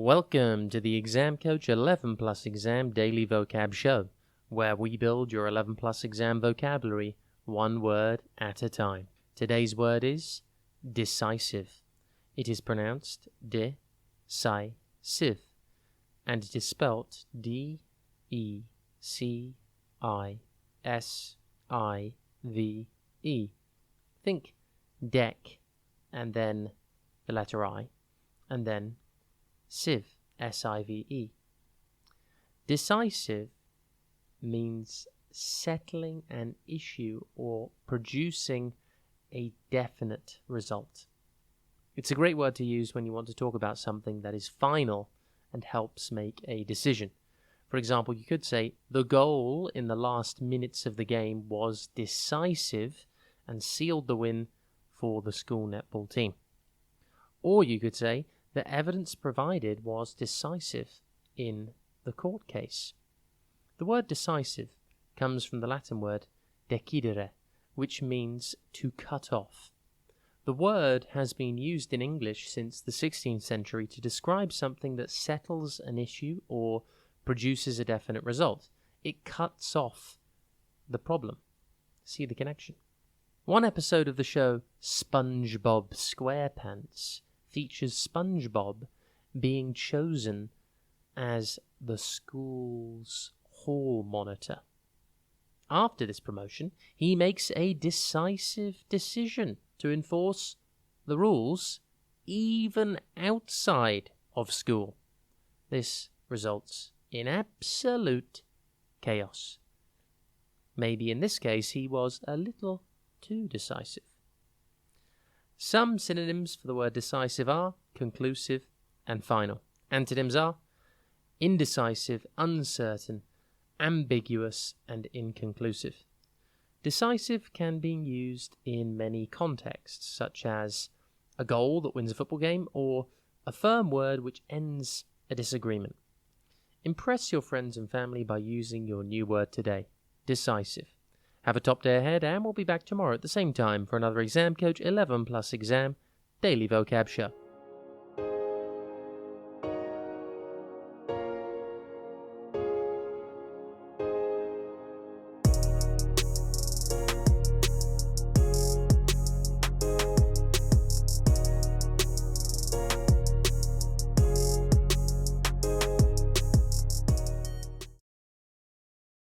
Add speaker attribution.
Speaker 1: Welcome to the Exam Coach 11 Plus Exam Daily Vocab Show, where we build your 11 Plus exam vocabulary one word at a time. Today's word is decisive. It is pronounced de-si-cive, and it is spelt D-E-C-I-S-I-V-E. Think deck, and then the letter I, and then Cive, S-I-V-E. Decisive means settling an issue or producing a definite result. It's a great word to use when you want to talk about something that is final and helps make a decision. For example, you could say, the goal in the last minutes of the game was decisive and sealed the win for the school netball team. Or you could say, the evidence provided was decisive in the court case. The word decisive comes from the Latin word decidere, which means to cut off. The word has been used in English since the 16th century to describe something that settles an issue or produces a definite result. It cuts off the problem. See the connection? One episode of the show SpongeBob SquarePants features SpongeBob being chosen as the school's hall monitor. After this promotion, he makes a decisive decision to enforce the rules even outside of school. This results in absolute chaos. Maybe in this case he was a little too decisive. Some synonyms for the word decisive are conclusive and final. Antonyms are indecisive, uncertain, ambiguous, and inconclusive. Decisive can be used in many contexts, such as a goal that wins a football game or a firm word which ends a disagreement. Impress your friends and family by using your new word today, decisive. Have a top day ahead, and we'll be back tomorrow at the same time for another Exam Coach 11 Plus Exam Daily Vocab Show.